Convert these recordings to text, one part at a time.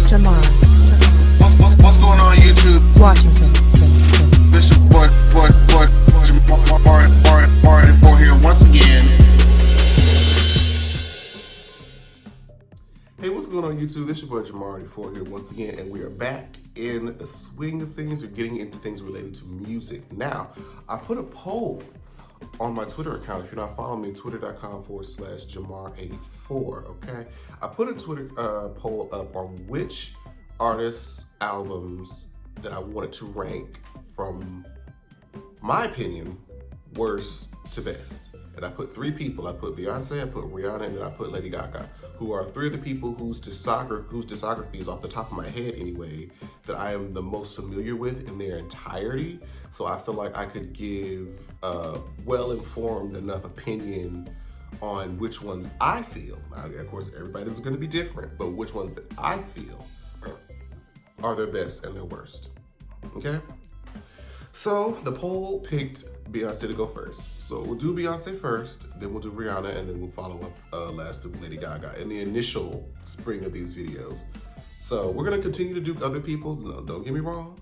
Jamar. What's going on YouTube? Washington. This your boy, Marty for here once again. Hey, what's going on YouTube? This your boy Jamar here once again, and we are back in the swing of things. We're getting into things related to music. Now, I put a poll on my Twitter account. If you're not following me, twitter.com/Jamar84, okay? I put a Twitter poll up on which artists' albums that I wanted to rank from my opinion, worst to best. And I put three people. I put Beyonce, I put Rihanna, and then I put Lady Gaga, who are three of the people whose discography is off the top of my head anyway, that I am the most familiar with in their entirety. So I feel like I could give a well-informed enough opinion on which ones I feel. Now, of course, everybody's gonna be different, but which ones that I feel are their best and their worst, okay? So the poll picked Beyonce to go first. So we'll do Beyonce first, then we'll do Rihanna, and then we'll follow up last with Lady Gaga in the initial spring of these videos. So we're gonna continue to do other people, no, don't get me wrong,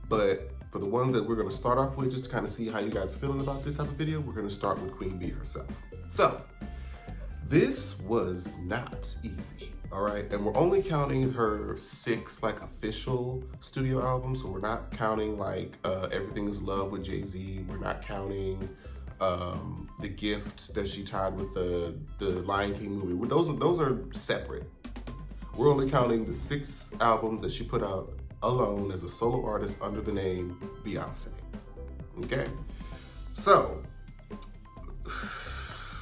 but for the ones that we're gonna start off with, just to kind of see how you guys are feeling about this type of video, we're gonna start with Queen Bee herself. So, this was not easy, all right? And we're only counting her 6 official studio albums, so we're not counting Everything Is Love with Jay-Z. We're not counting The Gift that she tied with the Lion King movie. Those are separate. We're only counting the 6 albums that she put out alone as a solo artist under the name Beyonce, okay? So,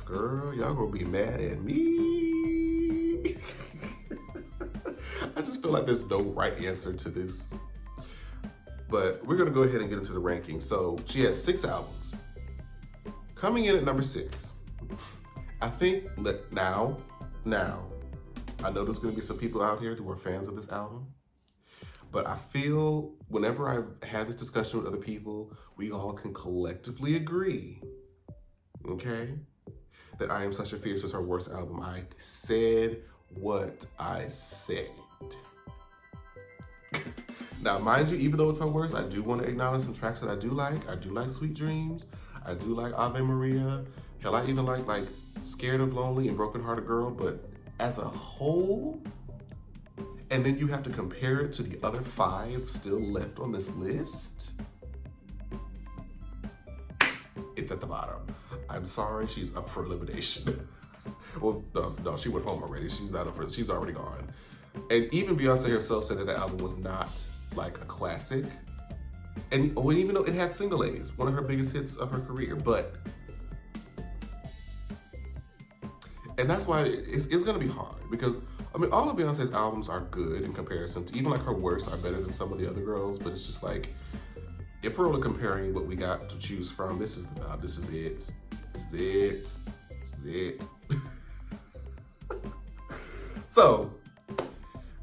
girl, y'all gonna be mad at me. I just feel like there's no right answer to this. But we're gonna go ahead and get into the ranking. So she has 6 albums. Coming in at number 6, I think that now, I know there's gonna be some people out here who are fans of this album, but I feel whenever I've had this discussion with other people, we all can collectively agree, okay, that I Am Sasha Fierce is her worst album. I said what I said. Now, mind you, even though it's her worst, I do want to acknowledge some tracks that I do like. I do like Sweet Dreams. I do like Ave Maria. Hell, I even like Scared of Lonely and Broken Hearted Girl, but as a whole, and then you have to compare it to the other 5 still left on this list, it's at the bottom. I'm sorry, she's up for elimination. Well, no, she went home already. She's not up for, she's already gone. And even Beyonce herself said that the album was not a classic. And even though it had single A's, one of her biggest hits of her career, and that's why it's gonna be hard, because I mean, all of Beyonce's albums are good in comparison to, even her worst are better than some of the other girls, but it's just if we're only comparing what we got to choose from, this is it. So,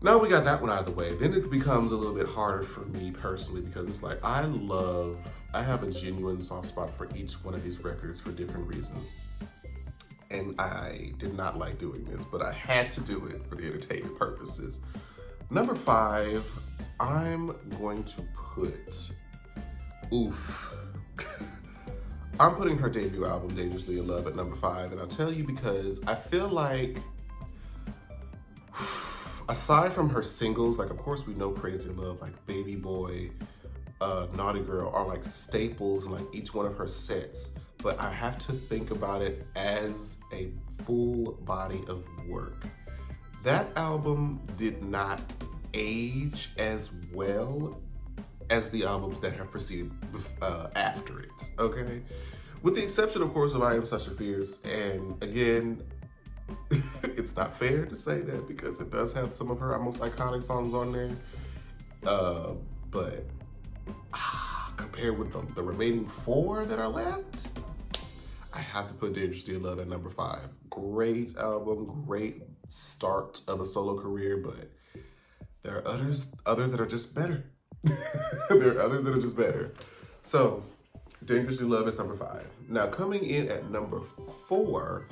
now we got that one out of the way. Then it becomes a little bit harder for me personally, because it's I have a genuine soft spot for each one of these records for different reasons. And I did not like doing this, but I had to do it for the entertainment purposes. Number 5, I'm going to put, I'm putting her debut album, Dangerously in Love, at number 5. And I'll tell you because I feel like, aside from her singles, of course we know Crazy in Love, Baby Boy, Naughty Girl are staples in each one of her sets. But I have to think about it as a full body of work. That album did not age as well as the albums that have preceded after it, okay? With the exception, of course, of I Am Sasha Fierce, and again, it's not fair to say that because it does have some of her most iconic songs on there, but compared with the remaining 4 that are left, I have to put Dangerously in Love at number 5. Great album, great start of a solo career, but there are others that are just better. There are others that are just better. So, Dangerously in Love is number 5. Now, coming in at number 4,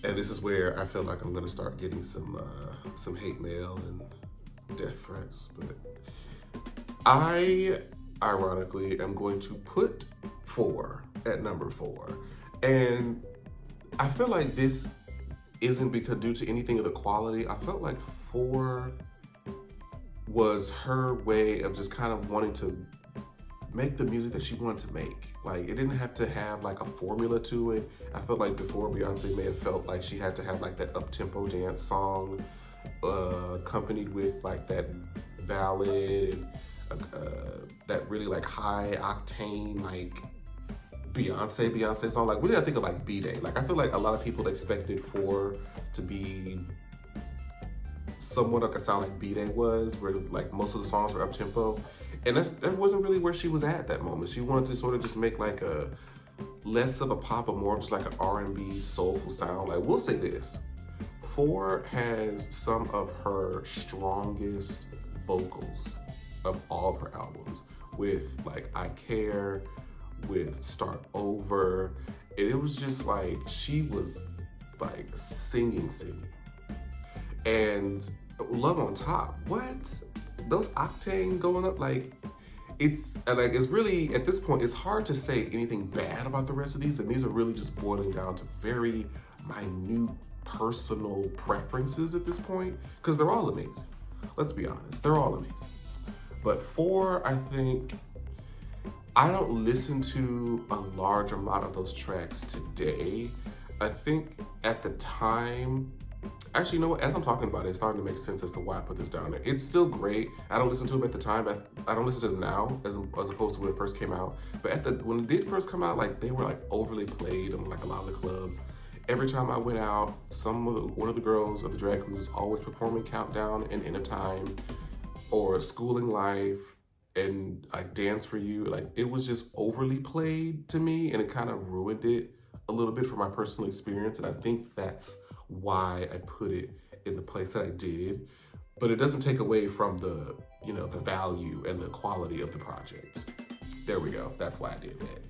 And this is where I feel like I'm gonna start getting some hate mail and death threats. But I, ironically, am going to put 4 at number 4. And I feel like this isn't because due to anything of the quality. I felt like 4 was her way of just kind of wanting to make the music that she wanted to make. Like, it didn't have to have like a formula to it. I felt like before Beyonce may have felt like she had to have like that up-tempo dance song accompanied with like that ballad and that really like high octane like Beyonce song. Like, what did I think of like B-Day? Like, I feel like a lot of people expected 4 to be somewhat like a sound like B-Day was, where like most of the songs were up tempo, and that wasn't really where she was at that moment. She wanted to sort of just make like a less of a pop, but more just like an R&B soulful sound. Like, we'll say this: 4 has some of her strongest vocals of all of her albums, with like I Care, with Start Over. And it was just like she was like singing. And Love on Top, what? Those octane going up, like it's really, at this point, it's hard to say anything bad about the rest of these, and these are really just boiling down to very minute personal preferences at this point, because they're all amazing. Let's be honest, they're all amazing. But 4, I think, I don't listen to a large amount of those tracks today. I think at the time, actually, you know what? As I'm talking about it, it's starting to make sense as to why I put this down there. It's still great. I don't listen to them at the time. I don't listen to them now as opposed to when it first came out. But when it did first come out, like, they were like overly played on like a lot of the clubs. Every time I went out, one of the girls of the drag queen was always performing Countdown and End of Time or Schooling Life and like Dance for You. Like, it was just overly played to me, and it kind of ruined it a little bit for my personal experience. And I think that's why I put it in the place that I did. But it doesn't take away from the, the value and the quality of the project. There we go. That's why I did that.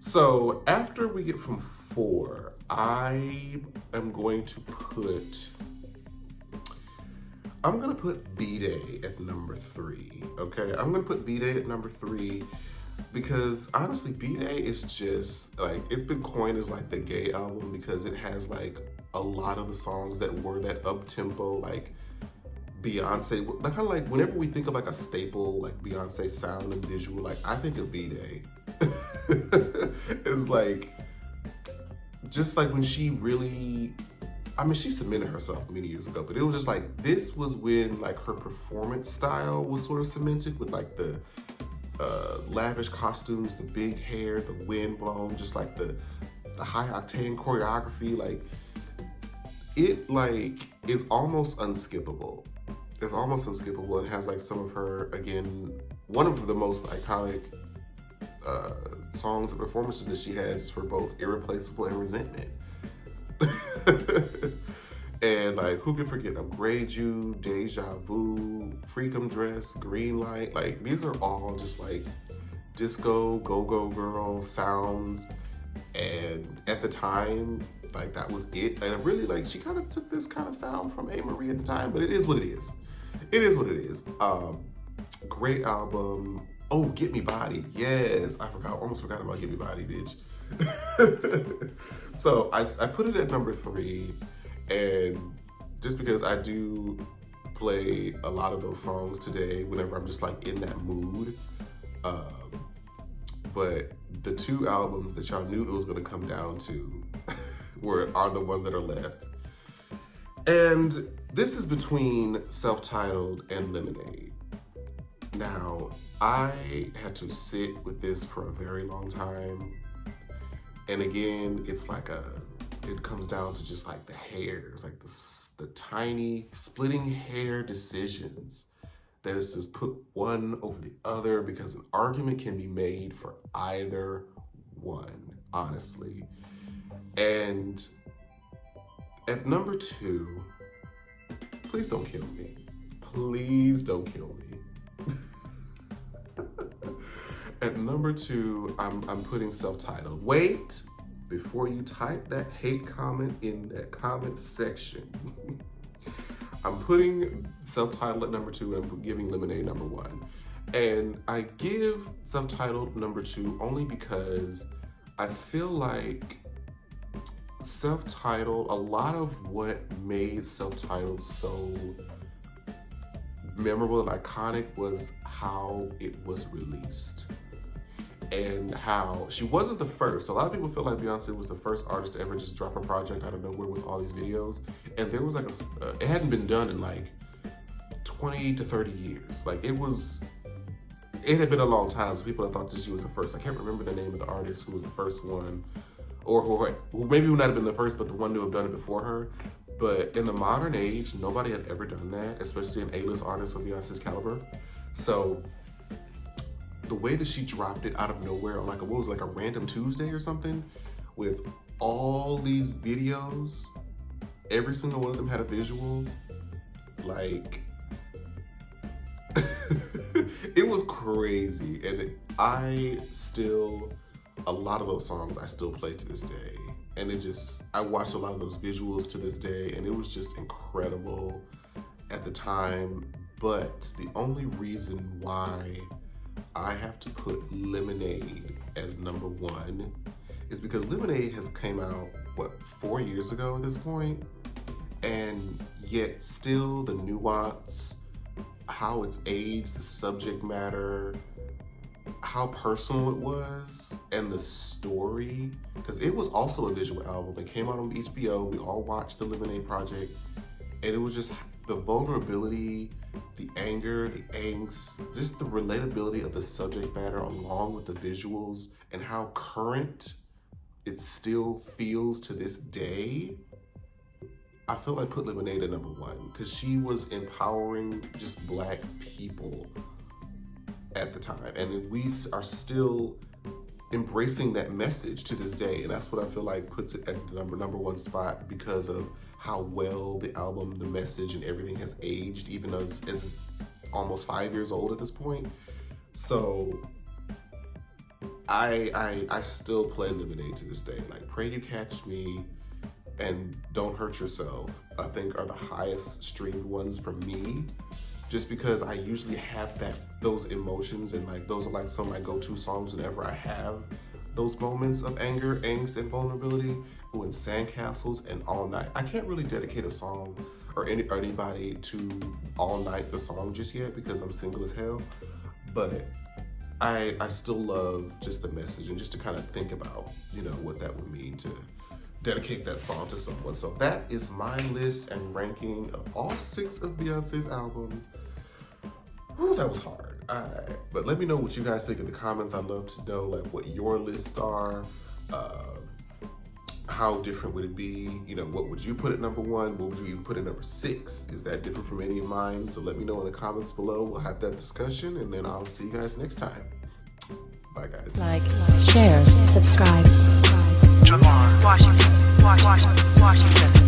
So after we get from 4, I am going to put B-Day at number 3, okay? I'm gonna put B-Day at number 3 because honestly, B-Day is just like, it's been coined as like the gay album because it has like a lot of the songs that were that up-tempo, like Beyonce, like kind of like whenever we think of like a staple, like Beyonce sound and visual, like I think of B-Day. It's like, just like when she really, she cemented herself many years ago, but it was just like, this was when like her performance style was sort of cemented with like the lavish costumes, the big hair, the wind blown, just like the high octane choreography. Like, it like is almost unskippable. It's almost unskippable. It has like some of her, again, one of the most iconic songs and performances that she has for both Irreplaceable and Resentment. And like, who can forget Upgrade You, Deja Vu, Freakum Dress, Green Light? Like, these are all just like disco, go-go girl sounds. And at the time, like, that was it. And really, like, she kind of took this kind of sound from A. Marie at the time, but it is what it is. It is what it is. Great album. Oh, Get Me Bodied. Yes, almost forgot about Get Me Bodied, bitch. So I put it at number 3, and just because I do play a lot of those songs today whenever I'm just like in that mood. But the 2 albums that y'all knew it was gonna come down to are the ones that are left. And this is between Self-Titled and Lemonade. Now, I had to sit with this for a very long time. And again, it's like it comes down to just like the hairs, like the tiny splitting hair decisions that is just put one over the other, because an argument can be made for either one, honestly. And at number 2, please don't kill me. Please don't kill me. At number 2, I'm putting Self-Titled. Wait, before you type that hate comment in that comment section, I'm putting Self-Titled at number 2 and I'm giving Lemonade number 1. And I give Self-Titled number 2 only because I feel like Self-Titled, a lot of what made Self-Titled so memorable and iconic was how it was released. And how she wasn't the first. A lot of people feel like Beyonce was the first artist to ever just drop a project out of nowhere with all these videos. And there was like it hadn't been done in like 20 to 30 years. Like it had been a long time, so people had thought that she was the first. I can't remember the name of the artist who was the first one, or who maybe would not have been the first, but the one to have done it before her. But in the modern age, nobody had ever done that, especially an A-list artist of Beyonce's caliber. So the way that she dropped it out of nowhere on like a random Tuesday or something, with all these videos, every single one of them had a visual, like it was crazy. And a lot of those songs I still play to this day. And I watched a lot of those visuals to this day, and it was just incredible at the time. But the only reason why I have to put Lemonade as number 1 is because Lemonade has came out, 4 years ago at this point? And yet still the nuance, how it's aged, the subject matter, how personal it was, and the story, because it was also a visual album. It came out on HBO. We all watched the Lemonade Project, and it was just the vulnerability, the anger, the angst, just the relatability of the subject matter along with the visuals and how current it still feels to this day. I feel like put Lemonade at number 1 because she was empowering just Black people at the time, and we are still embracing that message to this day, and that's what I feel like puts it at the number 1 spot because of how well the album, the message, and everything has aged, even though it's almost 5 years old at this point. So I still play Lemonade to this day. Like Pray You Catch Me and Don't Hurt Yourself, I think are the highest streamed ones for me, just because I usually have those emotions, and like those are like some of my go-to songs whenever I have those moments of anger, angst, and vulnerability. When Sandcastles and All Night. I can't really dedicate a song or anybody to All Night, the song, just yet because I'm single as hell. But I still love just the message and just to kind of think about, what that would mean to dedicate that song to someone. So that is my list and ranking of all 6 of Beyonce's albums. Whew, that was hard. But let me know what you guys think in the comments. I'd love to know like what your lists are. How different would it be? What would you put at number 1? What would you even put at number 6? Is that different from any of mine? So let me know in the comments below. We'll have that discussion, and then I'll see you guys next time. Bye, guys. Like, share, subscribe. Washington.